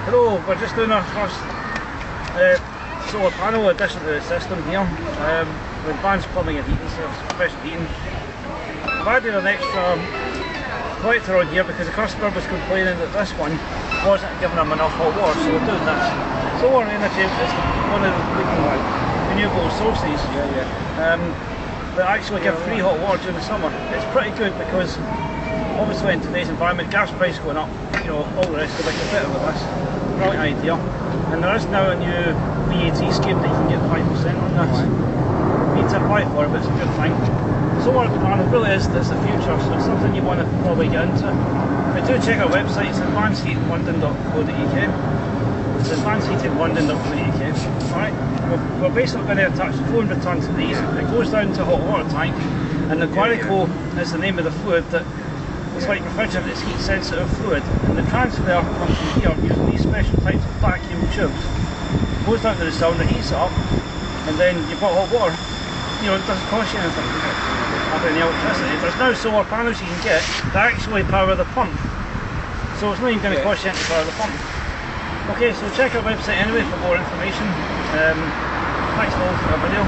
Hello, we're just doing our first solar panel addition to the system here with advanced plumbing and heating service, professional heating. I've added an extra collector on here because the customer was complaining that this one wasn't giving them enough hot water, so we're doing this. Solar energy is one of the renewable sources that actually give free hot water during the summer. It's pretty good because obviously in today's environment, gas price going up, you know, all the rest of it, get better with this. Brilliant idea. And there is now a new VAT scheme that you can get 5% on this. You need to apply for it, but it's a good thing. Solar panel really is the future, so it's something you want to probably get into. But do check our website, it's advancedheatinglondon.co.uk. It's advancedheatinglondon.co.uk. Alright, we're basically going to attach 400 tonnes of these. It goes down to a hot water tank, and the Guarico is the name of the fluid that it's like refrigerant, it's heat sensitive fluid, and the transfer comes from here using these special types of vacuum tubes. It goes down to the cylinder, heats it up, and then you've got hot water. You know, it doesn't cost you anything to have any electricity. There's now solar panels you can get that actually power the pump, so it's not even going to cost you anything to power the pump. Okay, so check our website anyway for more information. Thanks all for the video.